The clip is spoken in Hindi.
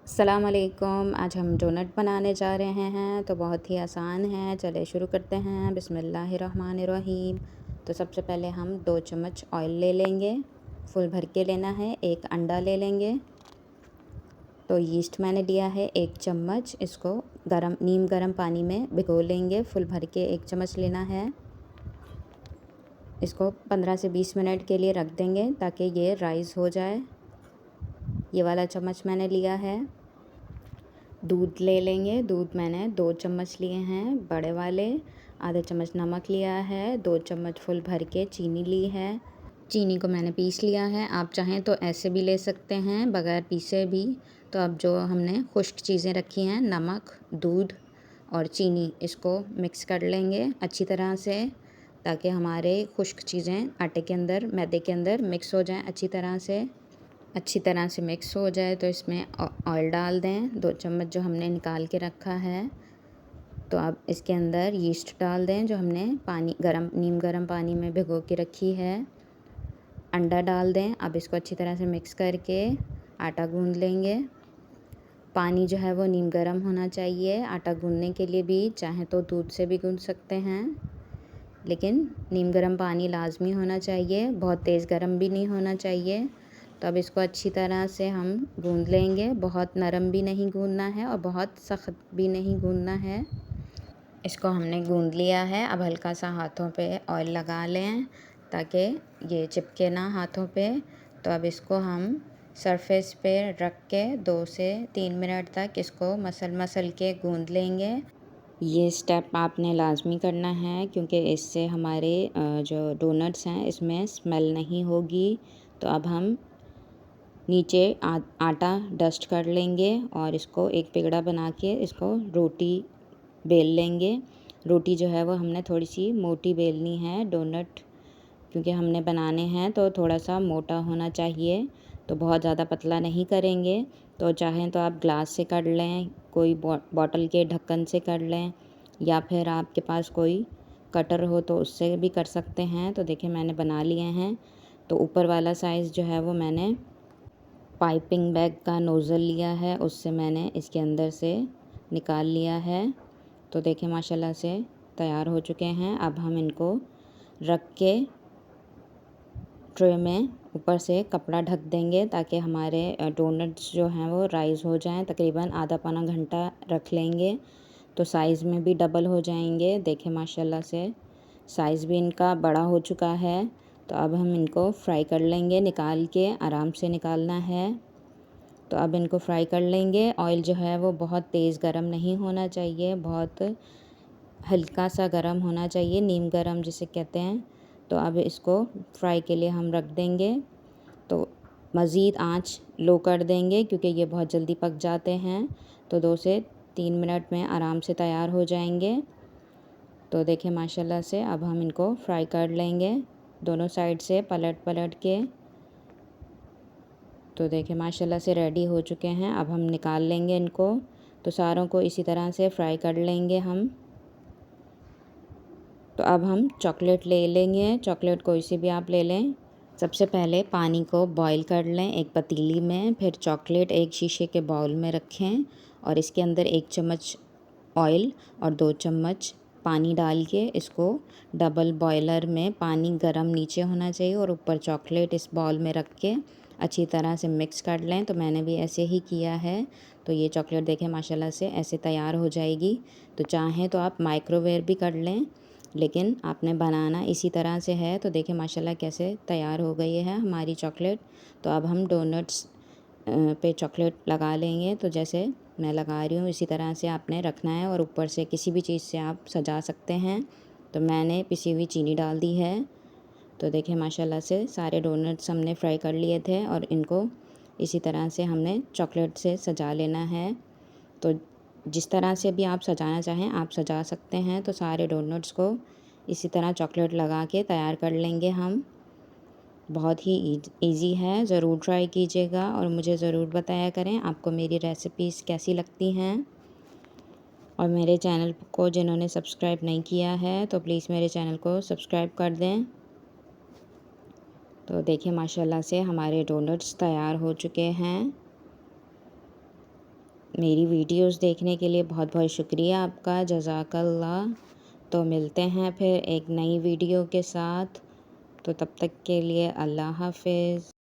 अस्सलाम वालेकुम। आज हम डोनट बनाने जा रहे हैं तो बहुत ही आसान है। चलिए शुरू करते हैं। बिस्मिल्लाहिर्रहमानिर्रहीम। तो सबसे पहले हम 2 चम्मच ऑयल ले लेंगे, फुल भर के लेना है। 1 अंडा ले लेंगे। तो यीस्ट मैंने लिया है 1 चम्मच, इसको नीम गर्म पानी में भिगो लेंगे। फुल भर के 1 चम्मच लेना है। इसको 15 से 20 मिनट के लिए रख देंगे ताकि ये राइज़ हो जाए। ये वाला चम्मच मैंने लिया है। दूध ले लेंगे। दूध मैंने 2 चम्मच लिए हैं बड़े वाले। आधा चम्मच नमक लिया है। 2 चम्मच फुल भर के चीनी ली है। चीनी को मैंने पीस लिया है। आप चाहें तो ऐसे भी ले सकते हैं बगैर पीसे भी। तो अब जो हमने खुश्क चीज़ें रखी हैं, नमक, दूध और चीनी, इसको मिक्स कर लेंगे अच्छी तरह से ताकि हमारे खुश्क चीज़ें आटे के अंदर, मैदे के अंदर मिक्स हो जाएं अच्छी तरह से मिक्स हो जाए। तो इसमें ऑयल डाल दें 2 चम्मच जो हमने निकाल के रखा है। तो अब इसके अंदर यीस्ट डाल दें जो हमने नीम गर्म पानी में भिगो के रखी है। अंडा डाल दें। अब इसको अच्छी तरह से मिक्स करके आटा गूंद लेंगे। पानी जो है वो नीम गर्म होना चाहिए। आटा गूंदने के लिए भी चाहे तो दूध से भी गूंद सकते हैं, लेकिन नीम गर्म पानी लाजमी होना चाहिए। बहुत तेज़ गर्म भी नहीं होना चाहिए। तो अब इसको अच्छी तरह से हम गूंद लेंगे। बहुत नरम भी नहीं गूंदना है और बहुत सख्त भी नहीं गूंदना है। इसको हमने गूंद लिया है। अब हल्का सा हाथों पे ऑयल लगा लें ताकि ये चिपके ना हाथों पे। तो अब इसको हम सरफेस पे रख के 2 से 3 मिनट तक इसको मसल के गूंद लेंगे। ये स्टेप आपने लाजमी करना है क्योंकि इससे हमारे जो डोनट्स हैं इसमें स्मेल नहीं होगी। तो अब हम नीचे आटा डस्ट कर लेंगे और इसको एक पेड़ा बना के इसको रोटी बेल लेंगे। रोटी जो है वो हमने थोड़ी सी मोटी बेलनी है। डोनट क्योंकि हमने बनाने हैं तो थोड़ा सा मोटा होना चाहिए, तो बहुत ज़्यादा पतला नहीं करेंगे। तो चाहें तो आप ग्लास से कर लें, कोई बॉटल के ढक्कन से कर लें, या फिर आपके पास कोई कटर हो तो उससे भी कर सकते हैं। तो देखिए मैंने बना लिए हैं। तो ऊपर वाला साइज़ जो है वो मैंने पाइपिंग बैग का नोज़ल लिया है, उससे मैंने इसके अंदर से निकाल लिया है। तो देखिए माशाल्लाह से तैयार हो चुके हैं। अब हम इनको रख के ट्रे में ऊपर से कपड़ा ढक देंगे ताकि हमारे डोनट्स जो हैं वो राइज़ हो जाएं। तकरीबन आधा पौना घंटा रख लेंगे तो साइज़ में भी डबल हो जाएंगे। देखिए माशाल्लाह से साइज़ भी इनका बड़ा हो चुका है। तो अब हम इनको फ्राई कर लेंगे। निकाल के आराम से निकालना है। तो अब इनको फ्राई कर लेंगे। ऑयल जो है वो बहुत तेज़ गरम नहीं होना चाहिए, बहुत हल्का सा गरम होना चाहिए, नीम गरम जिसे कहते हैं। तो अब इसको फ्राई के लिए हम रख देंगे। तो मज़ीद आंच लो कर देंगे क्योंकि ये बहुत जल्दी पक जाते हैं। तो 2 से 3 मिनट में आराम से तैयार हो जाएंगे। तो देखिए माशाल्लाह से अब हम इनको फ्राई कर लेंगे दोनों साइड से पलट के। तो देखिए माशाल्लाह से रेडी हो चुके हैं। अब हम निकाल लेंगे इनको। तो सारों को इसी तरह से फ्राई कर लेंगे हम। तो अब हम चॉकलेट ले लेंगे। चॉकलेट कोई सी भी आप ले लें। सबसे पहले पानी को बॉईल कर लें एक पतीली में, फिर चॉकलेट एक शीशे के बाउल में रखें और इसके अंदर 1 चम्मच ऑयल और 2 चम्मच पानी डाल के इसको डबल बॉयलर में, पानी गरम नीचे होना चाहिए और ऊपर चॉकलेट इस बाउल में रख के अच्छी तरह से मिक्स कर लें। तो मैंने भी ऐसे ही किया है। तो ये चॉकलेट देखें माशाल्लाह से ऐसे तैयार हो जाएगी। तो चाहें तो आप माइक्रोवेव भी कर लें, लेकिन आपने बनाना इसी तरह से है। तो देखिए माशाल्लाह कैसे तैयार हो गई है हमारी चॉकलेट। तो अब हम डोनट्स पे चॉकलेट लगा लेंगे। तो जैसे मैं लगा रही हूँ इसी तरह से आपने रखना है और ऊपर से किसी भी चीज़ से आप सजा सकते हैं। तो मैंने पिसी हुई चीनी डाल दी है। तो देखिए माशाल्लाह से सारे डोनट्स हमने फ्राई कर लिए थे और इनको इसी तरह से हमने चॉकलेट से सजा लेना है। तो जिस तरह से भी आप सजाना चाहें आप सजा सकते हैं। तो सारे डोनट्स को इसी तरह चॉकलेट लगा के तैयार कर लेंगे हम। बहुत ही ईज़ी है, ज़रूर ट्राई कीजिएगा और मुझे ज़रूर बताया करें आपको मेरी रेसिपीज़ कैसी लगती हैं। और मेरे चैनल को जिन्होंने सब्सक्राइब नहीं किया है तो प्लीज़ मेरे चैनल को सब्सक्राइब कर दें। तो देखिए माशाल्लाह से हमारे डोनट्स तैयार हो चुके हैं। मेरी वीडियोस देखने के लिए बहुत बहुत शुक्रिया आपका, जज़ाकल्लाह। तो मिलते हैं फिर एक नई वीडियो के साथ। तो तब तक के लिए अल्लाह हाफ़िज़।